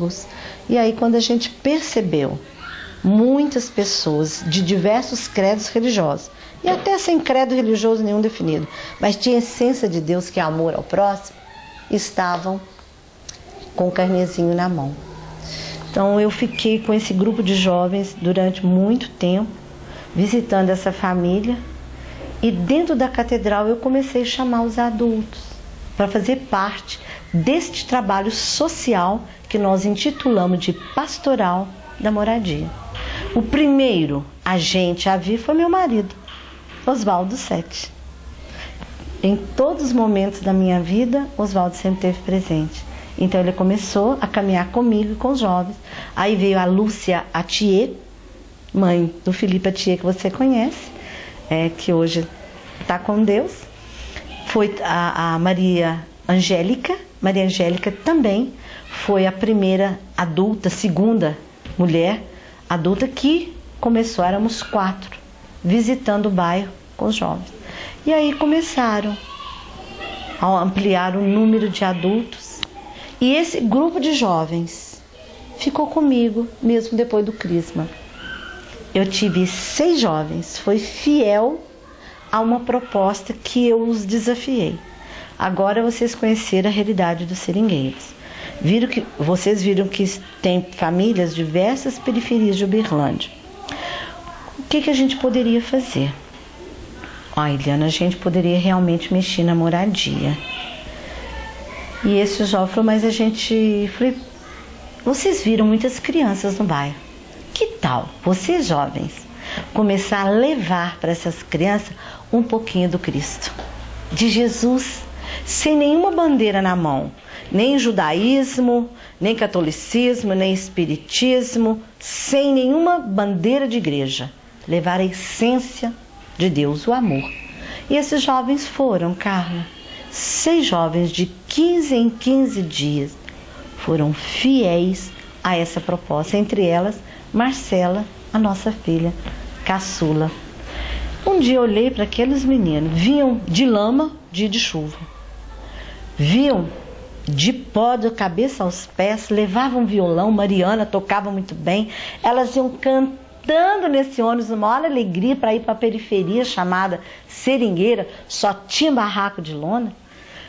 amigos. E aí, quando a gente percebeu, muitas pessoas de diversos credos religiosos, e até sem credo religioso nenhum definido, mas tinha a essência de Deus, que é amor ao próximo, estavam com o carnezinho na mão. Então eu fiquei com esse grupo de jovens durante muito tempo, visitando essa família, e dentro da catedral eu comecei a chamar os adultos para fazer parte deste trabalho social que nós intitulamos de Pastoral da Moradia. O primeiro agente a vir foi meu marido, Oswaldo Sete. Em todos os momentos da minha vida, Oswaldo sempre esteve presente. Então ele começou a caminhar comigo e com os jovens. Aí veio a Lúcia Atier, mãe do Felipe Atier, que você conhece, que hoje está com Deus. Foi a Maria Angélica. Maria Angélica também foi a primeira adulta, segunda mulher adulta que começou. Éramos 4, visitando o bairro com os jovens. E aí começaram a ampliar o número de adultos. E esse grupo de jovens ficou comigo mesmo depois do crisma. Eu tive 6 jovens, foi fiel a uma proposta que eu os desafiei. Agora vocês conheceram a realidade dos seringueiros. Vocês viram que tem famílias de diversas periferias de Uberlândia. O que a gente poderia fazer? Eliana, a gente poderia realmente mexer na moradia. E esse jovem falou, mas a gente... Falei, vocês viram muitas crianças no bairro. Que tal vocês jovens começar a levar para essas crianças um pouquinho do Cristo, de Jesus, sem nenhuma bandeira na mão, nem judaísmo, nem catolicismo, nem espiritismo, sem nenhuma bandeira de igreja, levar a essência de Deus, o amor. E esses jovens foram, Carla, 6 jovens de 15 em 15 dias foram fiéis a essa proposta, entre elas Marcela, a nossa filha caçula. Um dia eu olhei para aqueles meninos, vinham de lama, dia de chuva, vinham de pó da cabeça aos pés, levavam violão, Mariana tocava muito bem, elas iam cantando nesse ônibus, uma hora alegria para ir para a periferia chamada Seringueira, só tinha barraco de lona.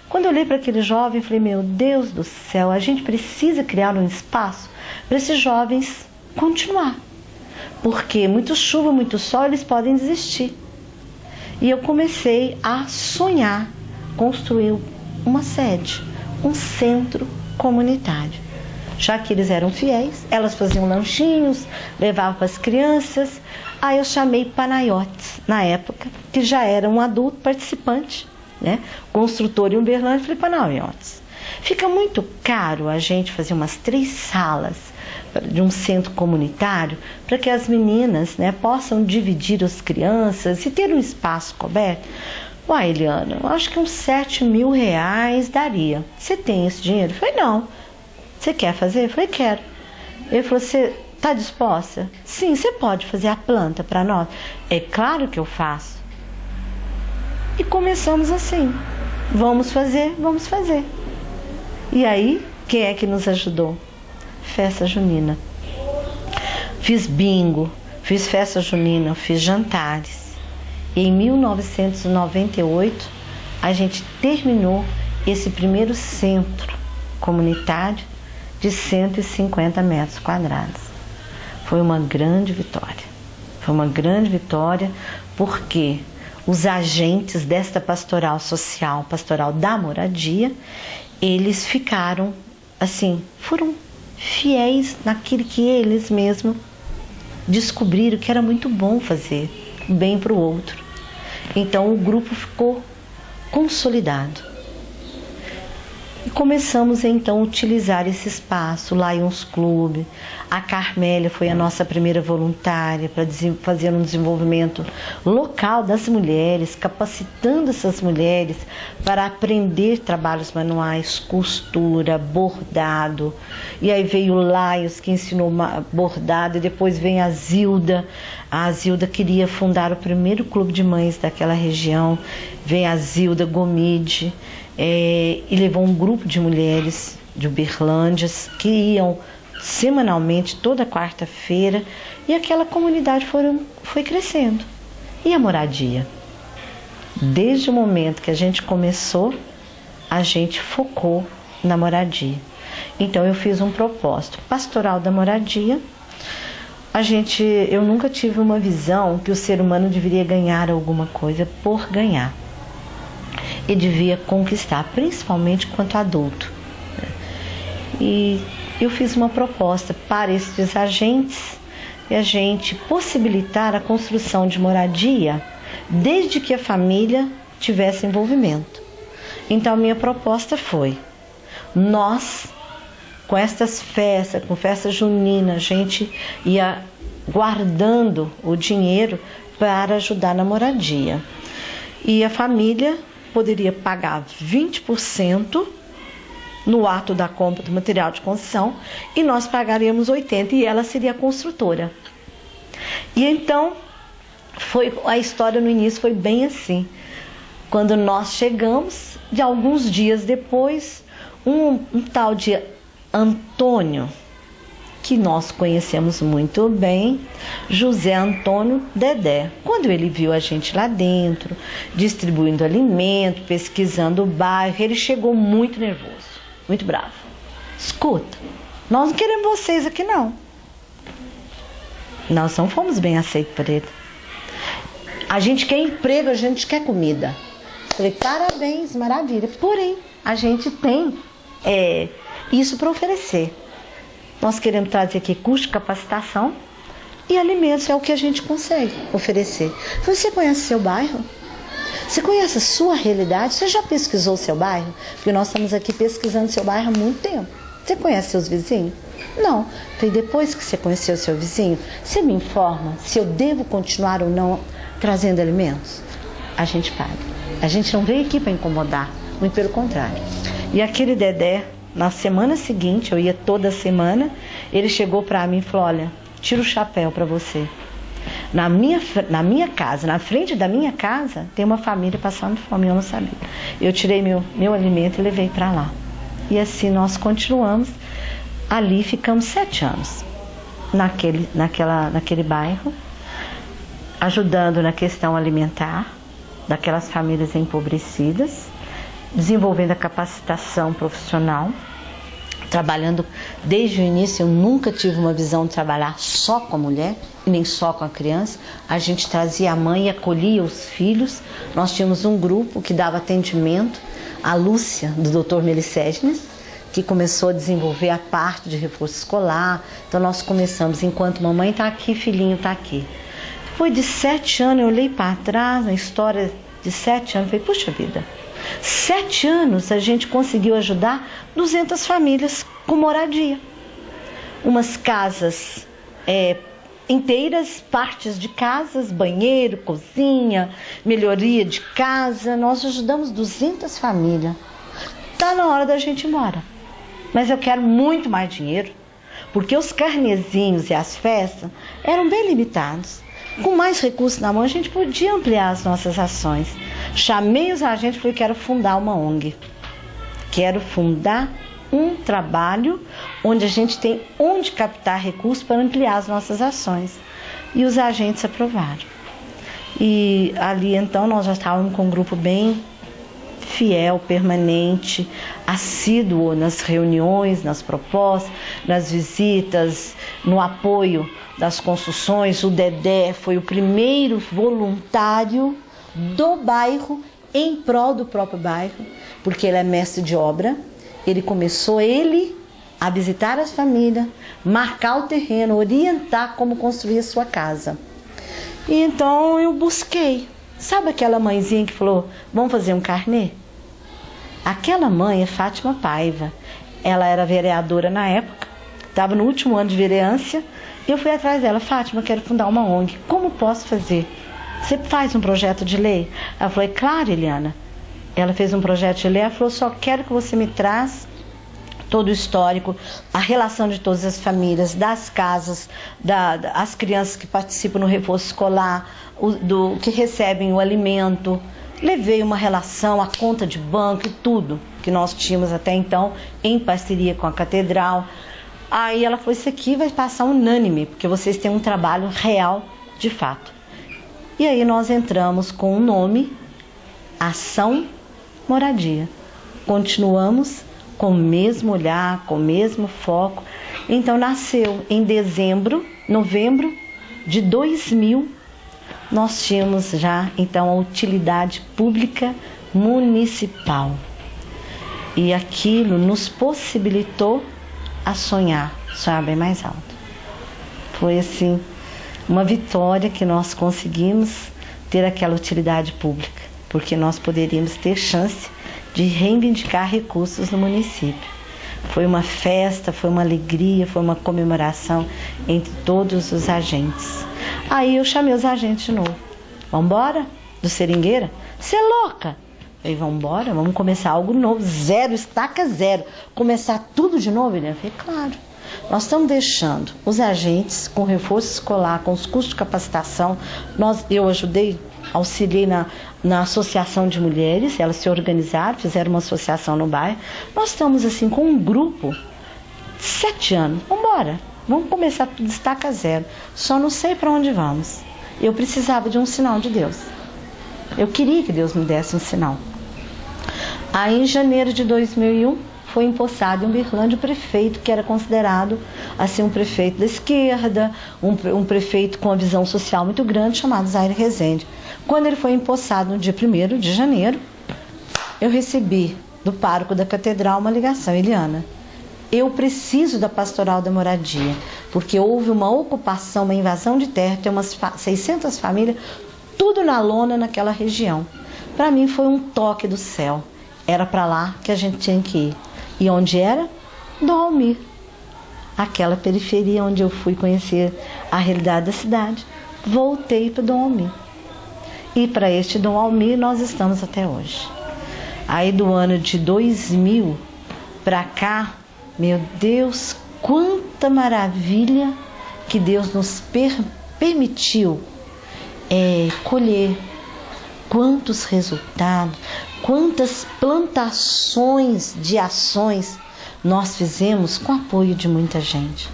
Quando eu olhei para aquele jovem, falei, meu Deus do céu, a gente precisa criar um espaço para esses jovens continuar. Porque muito chuva, muito sol, eles podem desistir. E eu comecei a sonhar, construir uma sede, um centro comunitário. Já que eles eram fiéis, elas faziam lanchinhos, levavam para as crianças. Aí eu chamei Panayotes, na época, que já era um adulto participante, né? Construtor em Uberlândia. Falei, Panayotes, fica muito caro a gente fazer umas 3 salas de um centro comunitário para que as meninas, né, possam dividir as crianças e ter um espaço coberto. Uai, Eliana, eu acho que uns 7 mil reais daria. Você tem esse dinheiro? Eu falei, não. Você quer fazer? Eu falei, quero. Ele falou, você está disposta? Sim, você pode fazer a planta para nós? É claro que eu faço. E começamos assim. Vamos fazer, vamos fazer. E aí, quem é que nos ajudou? Festa junina. Fiz bingo, fiz festa junina, fiz jantares. E em 1998, a gente terminou esse primeiro centro comunitário de 150 metros quadrados. Foi uma grande vitória. Foi uma grande vitória porque os agentes desta pastoral social, pastoral da moradia, eles ficaram assim, foram fiéis naquilo que eles mesmos descobriram que era muito bom fazer, bem para o outro. Então o grupo ficou consolidado. E começamos então a utilizar esse espaço, Lions Club. A Carmélia foi a nossa primeira voluntária para fazer um desenvolvimento local das mulheres, capacitando essas mulheres para aprender trabalhos manuais, costura, bordado. E aí veio o Lions, que ensinou bordado, e depois vem a Zilda. A Zilda queria fundar o primeiro clube de mães daquela região. Vem a Zilda Gomide, e levou um grupo de mulheres de Uberlândia que iam semanalmente, toda quarta-feira, e aquela comunidade foi crescendo. E a moradia? Desde o momento que a gente começou, a gente focou na moradia. Então eu fiz um propósito pastoral da moradia. Eu nunca tive uma visão que o ser humano deveria ganhar alguma coisa por ganhar. E devia conquistar, principalmente quanto adulto. E eu fiz uma proposta para esses agentes e a gente possibilitar a construção de moradia desde que a família tivesse envolvimento. Então, minha proposta foi, nós, com estas festas, com festa junina, a gente ia guardando o dinheiro para ajudar na moradia. E a família poderia pagar 20% no ato da compra do material de construção e nós pagaríamos 80% e ela seria a construtora. E então, a história no início foi bem assim. Quando nós chegamos, de alguns dias depois, um tal de Antônio, que nós conhecemos muito bem, José Antônio Dedé. Quando ele viu a gente lá dentro, distribuindo alimento, pesquisando o bairro, ele chegou muito nervoso, muito bravo. Escuta, nós não queremos vocês aqui não. Nós não fomos bem aceitos por ele. A gente quer emprego, a gente quer comida. Falei, parabéns, maravilha. Porém, a gente tem isso para oferecer. Nós queremos trazer aqui curso de capacitação e alimentos, é o que a gente consegue oferecer. Você conhece seu bairro? Você conhece a sua realidade? Você já pesquisou o seu bairro? Porque nós estamos aqui pesquisando seu bairro há muito tempo. Você conhece seus vizinhos? Não. Falei, depois que você conheceu o seu vizinho, você me informa se eu devo continuar ou não trazendo alimentos? A gente paga. A gente não veio aqui para incomodar, muito pelo contrário. E aquele Dedé, na semana seguinte, eu ia toda semana, ele chegou para mim e falou, olha, tira o chapéu para você. Na minha casa, na frente da minha casa, tem uma família passando fome, eu não sabia. Eu tirei meu alimento e levei para lá. E assim nós continuamos. Ali ficamos 7 anos, naquele bairro, ajudando na questão alimentar daquelas famílias empobrecidas, desenvolvendo a capacitação profissional, trabalhando desde o início. Eu nunca tive uma visão de trabalhar só com a mulher, nem só com a criança. A gente trazia a mãe e acolhia os filhos. Nós tínhamos um grupo que dava atendimento, a Lúcia, do Dr. Melicégenes, que começou a desenvolver a parte de reforço escolar. Então nós começamos, enquanto mamãe está aqui, filhinho está aqui. Depois de 7 anos, eu olhei para trás, na história de 7 anos, falei, puxa vida, 7 anos a gente conseguiu ajudar 200 famílias com moradia. Umas casas inteiras, partes de casas, banheiro, cozinha, melhoria de casa. Nós ajudamos 200 famílias. Está na hora da gente ir embora. Mas eu quero muito mais dinheiro, porque os carnezinhos e as festas eram bem limitados. Com mais recursos na mão, a gente podia ampliar as nossas ações. Chamei os agentes e falei, quero fundar uma ONG. Quero fundar um trabalho onde a gente tem onde captar recursos para ampliar as nossas ações. E os agentes aprovaram. E ali, então, nós já estávamos com um grupo bem fiel, permanente, assíduo nas reuniões, nas propostas, nas visitas, no apoio das construções. O Dedé foi o primeiro voluntário do bairro em prol do próprio bairro, porque ele é mestre de obra. Ele começou a visitar as famílias, marcar o terreno, orientar como construir a sua casa. E então eu busquei. Sabe aquela mãezinha que falou, vamos fazer um carnê? Aquela mãe é Fátima Paiva. Ela era vereadora na época, estava no último ano de vereância, e eu fui atrás dela. Fátima, quero fundar uma ONG. Como posso fazer? Você faz um projeto de lei? Ela falou, claro, Eliana. Ela fez um projeto de lei, ela falou, só quero que você me traz todo o histórico, a relação de todas as famílias, das casas, as crianças que participam no reforço escolar, que recebem o alimento. Levei uma relação, a conta de banco e tudo que nós tínhamos até então, em parceria com a catedral. Aí ela falou, isso aqui vai passar unânime, porque vocês têm um trabalho real de fato. E aí nós entramos com o nome Ação Moradia. Continuamos com o mesmo olhar, com o mesmo foco. Então nasceu em novembro de 2000, nós tínhamos já então a utilidade pública municipal. E aquilo nos possibilitou a sonhar bem mais alto. Foi assim, uma vitória que nós conseguimos ter aquela utilidade pública, porque nós poderíamos ter chance de reivindicar recursos no município. Foi uma festa, foi uma alegria, foi uma comemoração entre todos os agentes. Aí eu chamei os agentes de novo. Vamos embora? Do Seringueira? Você é louca? Eu falei, vamos embora, vamos começar algo novo, zero, estaca zero. Começar tudo de novo? Ele falou, claro. Nós estamos deixando os agentes com reforço escolar, com os custos de capacitação. Eu auxiliei na associação de mulheres, elas se organizaram, fizeram uma associação no bairro. Nós estamos assim com um grupo, 7 anos, vamos embora, vamos começar tudo, estaca zero. Só não sei para onde vamos. Eu precisava de um sinal de Deus. Eu queria que Deus me desse um sinal. Aí em janeiro de 2001, foi empossado em Uberlândia o prefeito que era considerado assim um prefeito da esquerda, um prefeito com uma visão social muito grande, chamado Zaire Rezende. Quando ele foi empossado no dia 1º de janeiro, eu recebi do pároco da catedral uma ligação, Eliana, eu preciso da pastoral da moradia, porque houve uma ocupação, uma invasão de terra, tem umas 600 famílias, tudo na lona naquela região. Para mim foi um toque do céu, era para lá que a gente tinha que ir. E onde era? Dom Almir, aquela periferia onde eu fui conhecer a realidade da cidade. Voltei para Dom Almir. E para este Dom Almir nós estamos até hoje. Aí do ano de 2000 para cá, meu Deus, quanta maravilha que Deus nos permitiu colher. Quantos resultados, quantas plantações de ações nós fizemos com o apoio de muita gente.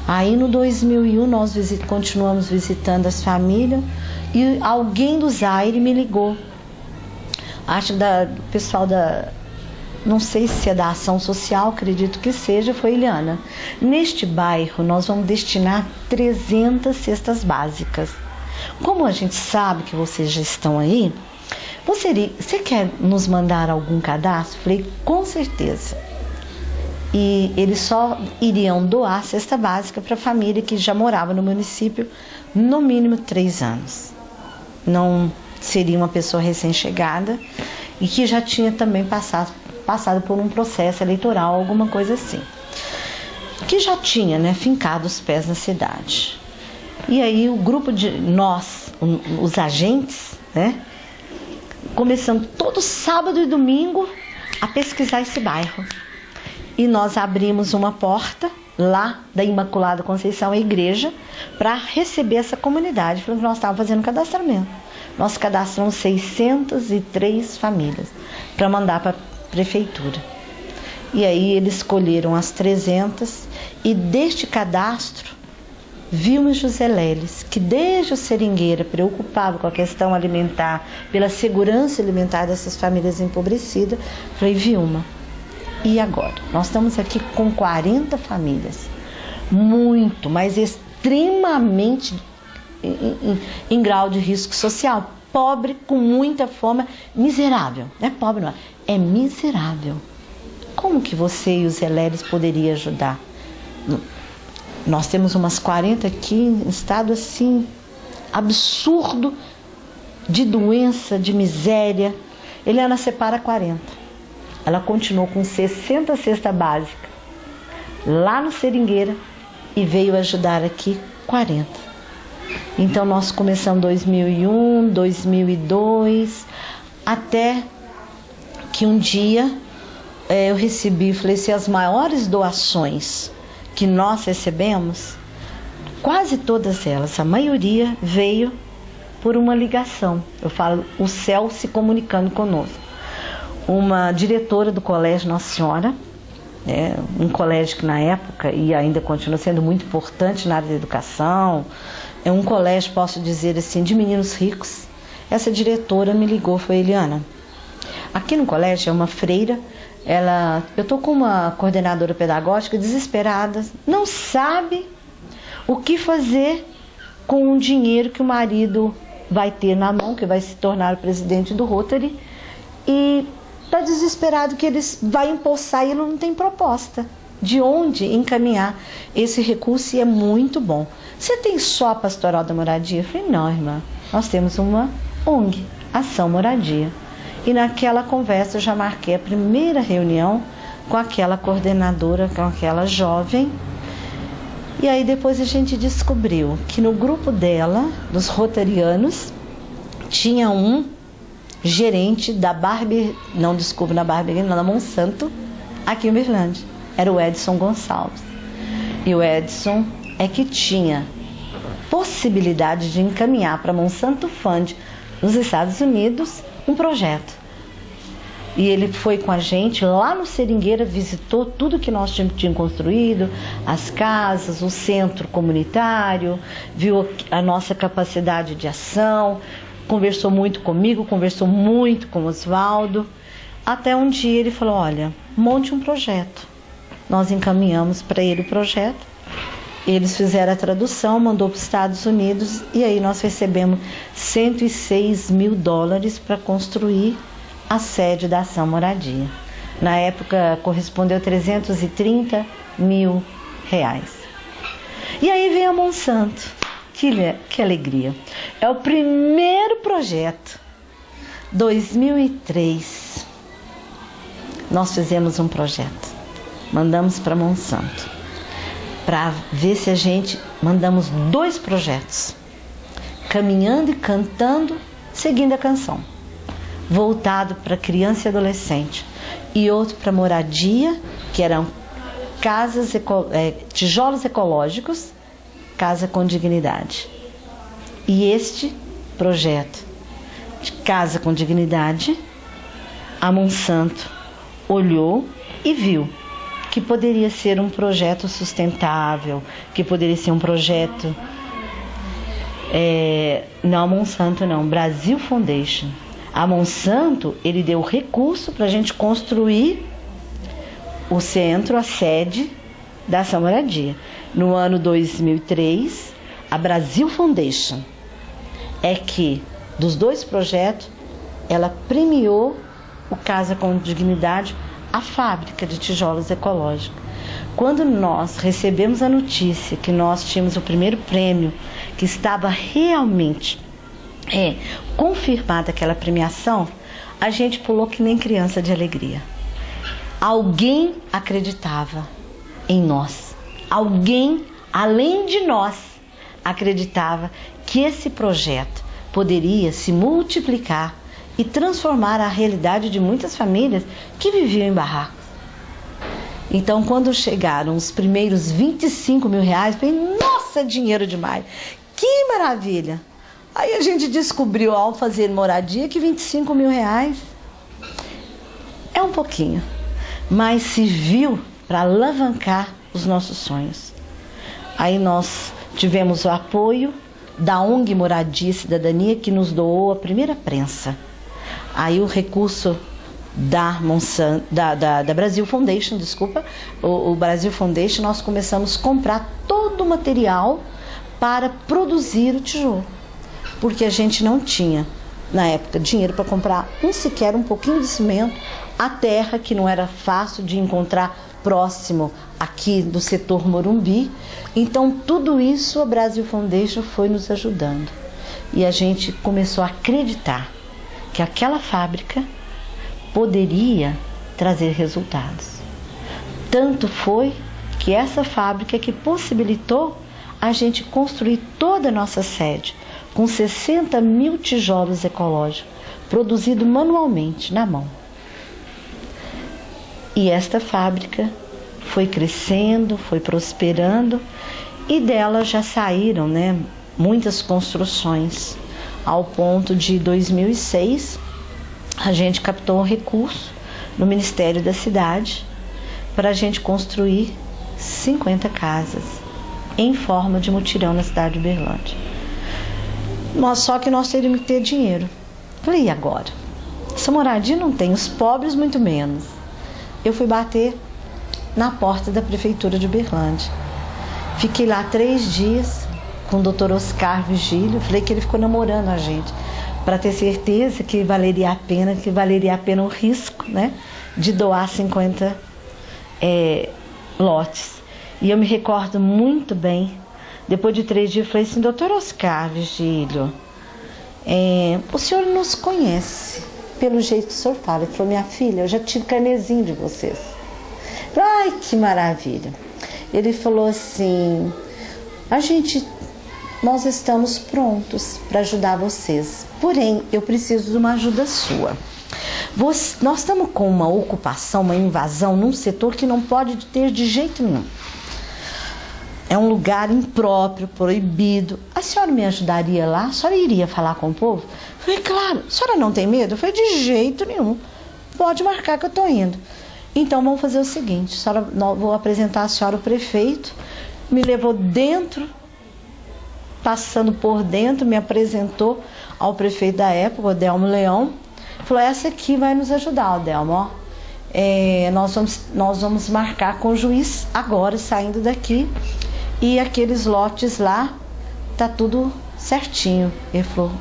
Aí no 2001 nós continuamos visitando as famílias e alguém do Zaire me ligou. Acho do pessoal não sei se é da ação social, acredito que seja, foi Eliana. Neste bairro nós vamos destinar 300 cestas básicas. Como a gente sabe que vocês já estão aí, você quer nos mandar algum cadastro? Falei, com certeza. E eles só iriam doar a cesta básica para a família que já morava no município no mínimo 3 anos. Não seria uma pessoa recém-chegada e que já tinha também passado por um processo eleitoral, alguma coisa assim. Que já tinha, fincado os pés na cidade. E aí o grupo de nós, os agentes, começamos todo sábado e domingo a pesquisar esse bairro. E nós abrimos uma porta lá da Imaculada Conceição, a igreja, para receber essa comunidade. Falando que nós estávamos fazendo cadastramento. Nós cadastramos 603 famílias para mandar para a prefeitura. E aí eles escolheram as 300 e deste cadastro Vilma José Leles, que desde o Seringueira preocupava com a questão alimentar, pela segurança alimentar dessas famílias empobrecidas, falei, Vilma, e agora? Nós estamos aqui com 40 famílias, muito, mas extremamente em grau de risco social, pobre, com muita fome, miserável, não é pobre não, é miserável. Como que você e os Zé Leles poderiam ajudar? Nós temos umas 40 aqui em estado assim, absurdo de doença, de miséria. Eliana separa 40. Ela continuou com 60 cesta básica lá no Seringueira e veio ajudar aqui 40. Então nós começamos em 2001, 2002, até que um dia eu recebi, falei assim, as maiores doações que nós recebemos, quase todas elas, a maioria veio por uma ligação. Eu falo, o céu se comunicando conosco. Uma diretora do Colégio Nossa Senhora um colégio que na época, e ainda continua sendo muito importante na área da educação, é um colégio, posso dizer assim, de meninos ricos. Essa diretora me ligou, foi Eliana. Aqui no colégio é uma freira, eu estou com uma coordenadora pedagógica desesperada, não sabe o que fazer com o dinheiro que o marido vai ter na mão, que vai se tornar o presidente do Rotary, e está desesperado que eles vai empossar e ele não tem proposta de onde encaminhar esse recurso, e é muito bom. Você tem só a Pastoral da Moradia? Eu falei, não, irmã, nós temos uma ONG, Ação Moradia. E naquela conversa eu já marquei a primeira reunião com aquela coordenadora, com aquela jovem. E aí depois a gente descobriu que no grupo dela, dos rotarianos, tinha um gerente da da Monsanto, aqui em Uberlândia. Era o Edson Gonçalves. E o Edson é que tinha possibilidade de encaminhar para a Monsanto Fund nos Estados Unidos um projeto. E ele foi com a gente lá no Seringueira, visitou tudo que nós tínhamos construído, as casas, o centro comunitário, viu a nossa capacidade de ação, conversou muito comigo, conversou muito com o Oswaldo, até um dia ele falou, olha, monte um projeto. Nós encaminhamos para ele o projeto, eles fizeram a tradução, mandou para os Estados Unidos, e aí nós recebemos $106 mil para construir a sede da Ação Moradia. Na época correspondeu a R$330 mil. E aí vem a Monsanto. Que alegria. É o primeiro projeto. 2003. Nós fizemos um projeto. Mandamos para Monsanto. Para ver se a gente... Mandamos 2 projetos. Caminhando e cantando, seguindo a canção. Voltado para criança e adolescente. E outro para moradia, que eram tijolos ecológicos, Casa com Dignidade. E este projeto de Casa com Dignidade, a Monsanto olhou e viu que poderia ser um projeto sustentável, que poderia ser um projeto... não, Monsanto não, Brasil Foundation. A Monsanto, ele deu recurso para a gente construir o centro, a sede da Ação Moradia. No ano 2003, a Brasil Foundation é que, dos 2 projetos, ela premiou o Casa com Dignidade, a fábrica de tijolos ecológicos. Quando nós recebemos a notícia que nós tínhamos o primeiro prêmio, que estava realmente confirmada aquela premiação, a gente pulou que nem criança de alegria. Alguém acreditava em nós. Alguém, além de nós, acreditava que esse projeto poderia se multiplicar e transformar a realidade de muitas famílias que viviam em barracos. Então, quando chegaram os primeiros R$25 mil, eu falei, nossa, dinheiro demais, que maravilha! Aí a gente descobriu, ao fazer moradia, que R$25 mil é um pouquinho, mas serviu para alavancar os nossos sonhos. Aí nós tivemos o apoio da ONG Moradia e Cidadania, que nos doou a primeira prensa. Aí o recurso da Brasil Foundation, o Brasil Foundation, nós começamos a comprar todo o material para produzir o tijolo, porque a gente não tinha, na época, dinheiro para comprar sequer um pouquinho de cimento, a terra, que não era fácil de encontrar próximo aqui do setor Morumbi. Então tudo isso a Brasil Foundation foi nos ajudando, e a gente começou a acreditar que aquela fábrica poderia trazer resultados. Tanto foi que essa fábrica que possibilitou a gente construir toda a nossa sede com 60 mil tijolos ecológicos, produzido manualmente, na mão. E esta fábrica foi crescendo, foi prosperando, e dela já saíram, muitas construções, ao ponto de 2006 a gente captou um recurso no Ministério da Cidade para a gente construir 50 casas em forma de mutirão na cidade de Uberlândia. Só que nós teríamos que ter dinheiro. Falei, e agora? Essa moradia não tem, os pobres muito menos. Eu fui bater na porta da prefeitura de Uberlândia. Fiquei lá 3 dias com o Dr. Oscar Vigílio. Falei que ele ficou namorando a gente, para ter certeza que valeria a pena o risco, né, de doar 50 lotes. E eu me recordo muito bem, depois de 3 dias, eu falei assim, Dr. Oscar Vigílio, o senhor nos conhece pelo jeito que o senhor fala. Ele falou, minha filha, eu já tive carnezinho de vocês. Ai, que maravilha. Ele falou assim, nós estamos prontos para ajudar vocês, porém, eu preciso de uma ajuda sua. Nós estamos com uma ocupação, uma invasão num setor que não pode ter de jeito nenhum. É um lugar impróprio, proibido. A senhora me ajudaria lá? A senhora iria falar com o povo? Eu falei, claro. A senhora não tem medo? Eu falei, de jeito nenhum. Pode marcar que eu estou indo. Então, vamos fazer o seguinte. Vou apresentar a senhora ao prefeito. Me levou dentro, passando por dentro, me apresentou ao prefeito da época, o Delmo Leão. Falou, essa aqui vai nos ajudar, Delmo. Ó. Nós vamos marcar com o juiz agora, saindo daqui. E aqueles lotes lá, tá tudo certinho. Ele falou,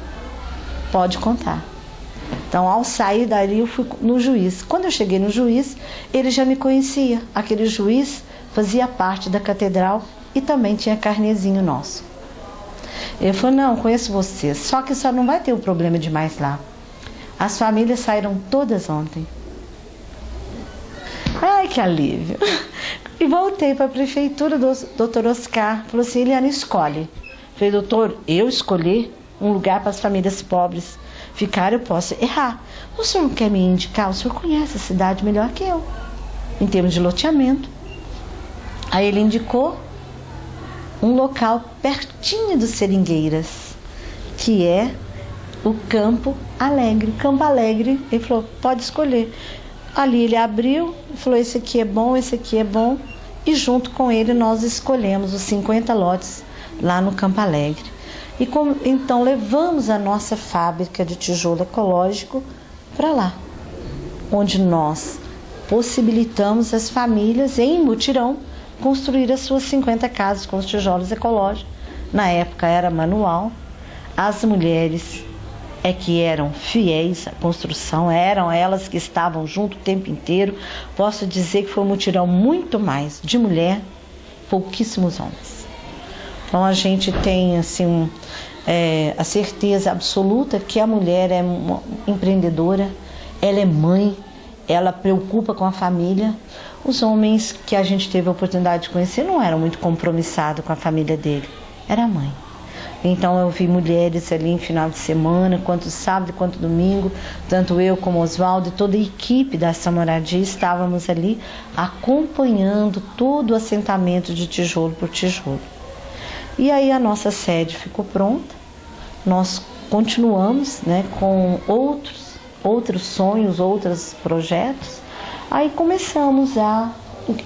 pode contar. Então, ao sair dali, eu fui no juiz. Quando eu cheguei no juiz, ele já me conhecia. Aquele juiz fazia parte da catedral e também tinha carnezinho nosso. Ele falou, não, conheço vocês, só que só não vai ter um problema demais lá. As famílias saíram todas ontem. Ai, que alívio. E voltei para a prefeitura do Dr. Oscar. Falou assim, Eliana, escolhe. Falei, doutor, eu escolher um lugar para as famílias pobres ficar, eu posso errar. O senhor não quer me indicar? O senhor conhece a cidade melhor que eu, em termos de loteamento. Aí ele indicou um local pertinho dos Seringueiras, que é o Campo Alegre. Campo Alegre, ele falou, pode escolher. Ali ele abriu, falou, esse aqui é bom, esse aqui é bom. E junto com ele nós escolhemos os 50 lotes lá no Campo Alegre. E então levamos a nossa fábrica de tijolo ecológico para lá, onde nós possibilitamos as famílias em mutirão construir as suas 50 casas com os tijolos ecológicos. Na época era manual. As mulheres que eram fiéis à construção, eram elas que estavam junto o tempo inteiro. Posso dizer que foi um mutirão muito mais de mulher, pouquíssimos homens. Então a gente tem assim a certeza absoluta que a mulher é uma empreendedora, ela é mãe, ela preocupa com a família. Os homens que a gente teve a oportunidade de conhecer não eram muito compromissados com a família dele, era a mãe. Então eu vi mulheres ali em final de semana, quanto sábado quanto domingo, tanto eu como Oswaldo e toda a equipe dessa moradia estávamos ali acompanhando todo o assentamento de tijolo por tijolo. E aí a nossa sede ficou pronta, nós continuamos, né, com outros sonhos, outros projetos. Aí começamos a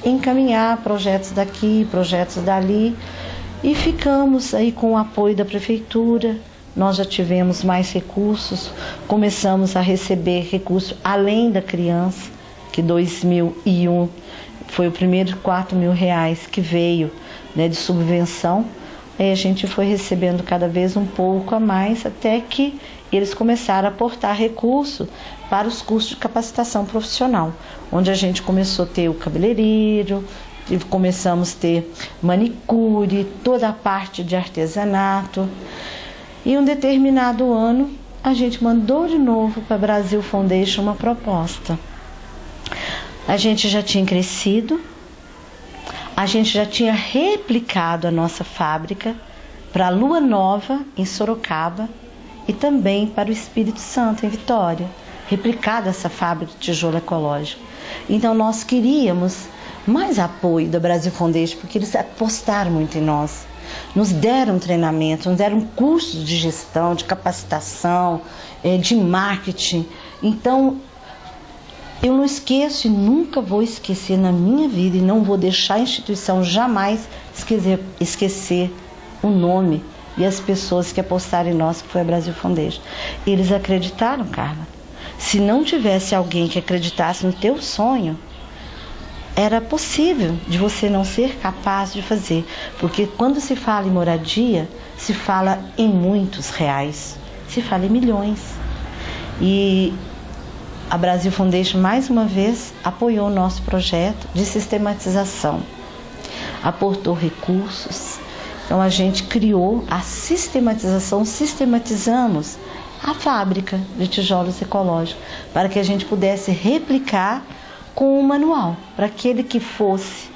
encaminhar projetos daqui, projetos dali. E ficamos aí com o apoio da prefeitura. Nós já tivemos mais recursos, começamos a receber recursos além da criança, que 2001 foi o primeiro R$4.000 que veio, né, de subvenção. Aí a gente foi recebendo cada vez um pouco a mais, até que eles começaram a aportar recurso para os cursos de capacitação profissional, onde a gente começou a ter o cabeleireiro, e começamos a ter manicure, toda a parte de artesanato. E um determinado ano, a gente mandou de novo para a Brasil Foundation uma proposta. A gente já tinha crescido, a gente já tinha replicado a nossa fábrica para a Lua Nova, em Sorocaba, e também para o Espírito Santo, em Vitória, replicada essa fábrica de tijolo ecológico. Então nós queríamos mais apoio da Brasil Foundation, porque eles apostaram muito em nós, nos deram treinamento, nos deram cursos de gestão, de capacitação, de marketing. Então Eu não esqueço e nunca vou esquecer na minha vida, e não vou deixar a instituição jamais esquecer o nome e as pessoas que apostaram em nós, que foi a Brasil Foundation. Eles acreditaram, Carla. Se não tivesse alguém que acreditasse no teu sonho, era possível de você não ser capaz de fazer. Porque quando se fala em moradia, se fala em muitos reais, se fala em milhões. E a Brasil Foundation, mais uma vez, apoiou o nosso projeto de sistematização, aportou recursos. Então a gente criou a sistematização, sistematizamos a fábrica de tijolos ecológicos, para que a gente pudesse replicar com um manual, para aquele que fosse,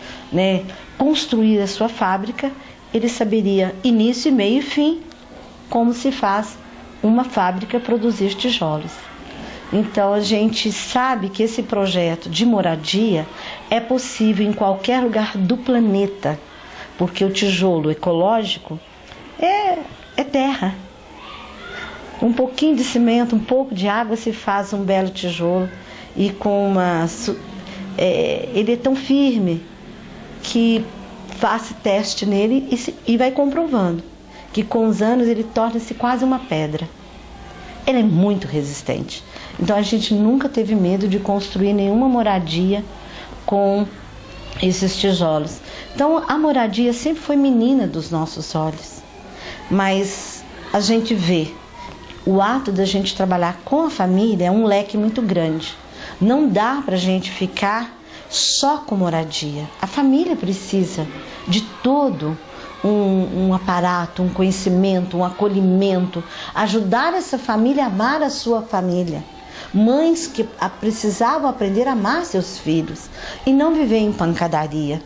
construir a sua fábrica, ele saberia início, meio e fim, como se faz uma fábrica produzir tijolos. Então a gente sabe que esse projeto de moradia é possível em qualquer lugar do planeta, porque o tijolo ecológico é terra. Um pouquinho de cimento, um pouco de água, se faz um belo tijolo. E com ele é tão firme que faz teste nele e vai comprovando que com os anos ele torna-se quase uma pedra. Ele é muito resistente. Então a gente nunca teve medo de construir nenhuma moradia com esses tijolos. Então a moradia sempre foi menina dos nossos olhos. Mas a gente vê o ato da gente trabalhar com a família é um leque muito grande. Não dá para a gente ficar só com moradia. A família precisa de todo um aparato, um conhecimento, um acolhimento, ajudar essa família a amar a sua família. Mães que precisavam aprender a amar seus filhos e não viver em pancadaria.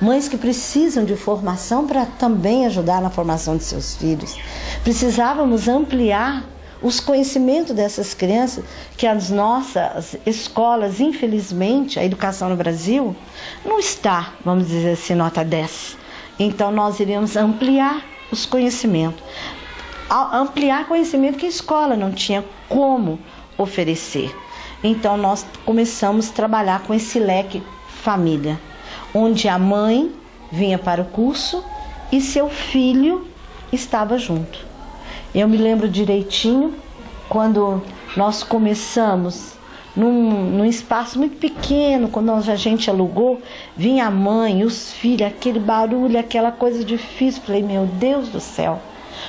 Mães que precisam de formação para também ajudar na formação de seus filhos. Precisávamos ampliar os conhecimentos dessas crianças, que as nossas escolas, infelizmente, a educação no Brasil não está, vamos dizer assim, nota 10. Então nós iríamos ampliar os conhecimentos. Ampliar conhecimento que a escola não tinha como oferecer. Então nós começamos a trabalhar com esse leque família, onde a mãe vinha para o curso e seu filho estava junto. Eu me lembro direitinho quando nós começamos num espaço muito pequeno, quando a gente alugou, vinha a mãe, os filhos, aquele barulho, aquela coisa difícil. Falei, meu Deus do céu,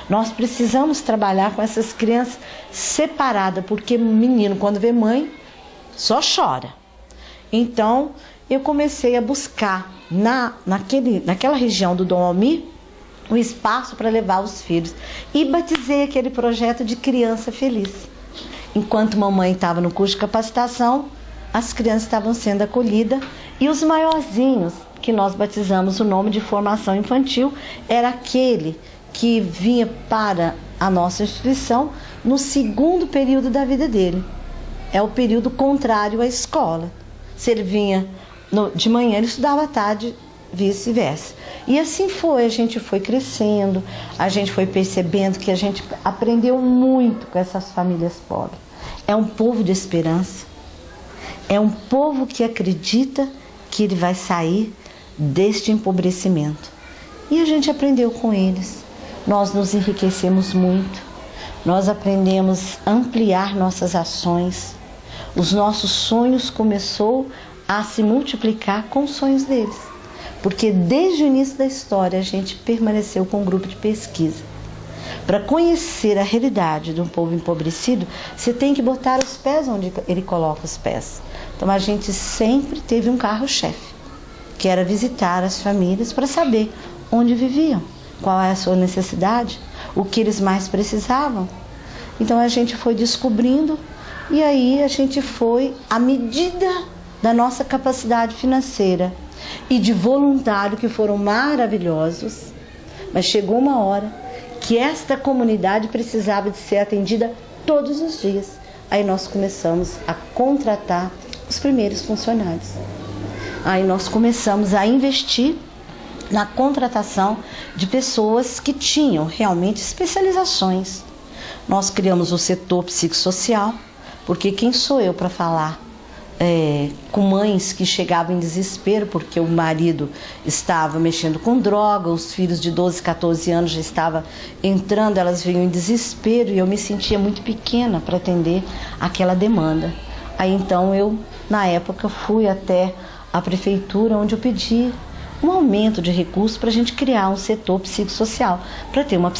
nós precisamos trabalhar com essas crianças separadas, porque menino, quando vê mãe, só chora. Então, eu comecei a buscar naquela região do Dom Almir um espaço para levar os filhos. E batizei aquele projeto de Criança Feliz. Enquanto mamãe estava no curso de capacitação, as crianças estavam sendo acolhidas e os maiorzinhos, que nós batizamos o nome de formação infantil, era aquele que vinha para a nossa instituição no segundo período da vida dele. É o período contrário à escola. Se ele vinha de manhã, ele estudava à tarde, vice-versa. E assim foi, a gente foi crescendo, a gente foi percebendo que a gente aprendeu muito com essas famílias pobres. É um povo de esperança, é um povo que acredita que ele vai sair deste empobrecimento. E a gente aprendeu com eles, nós nos enriquecemos muito, nós aprendemos a ampliar nossas ações, os nossos sonhos começaram a se multiplicar com os sonhos deles. Porque desde o início da história a gente permaneceu com um grupo de pesquisa. Para conhecer a realidade de um povo empobrecido, você tem que botar os pés onde ele coloca os pés. Então a gente sempre teve um carro-chefe, que era visitar as famílias para saber onde viviam, qual é a sua necessidade, o que eles mais precisavam. Então a gente foi descobrindo e aí a gente foi, à medida da nossa capacidade financeira e de voluntário, que foram maravilhosos, mas chegou uma hora que esta comunidade precisava de ser atendida todos os dias. Aí nós começamos a contratar os primeiros funcionários. Aí nós começamos a investir na contratação de pessoas que tinham realmente especializações. Nós criamos o setor psicossocial, porque quem sou eu para falar com mães que chegavam em desespero porque o marido estava mexendo com droga, os filhos de 12, 14 anos já estavam entrando, elas vinham em desespero e eu me sentia muito pequena para atender aquela demanda. Aí então eu, na época, fui até a prefeitura onde eu pedi um aumento de recursos para a gente criar um setor psicossocial, para ter uma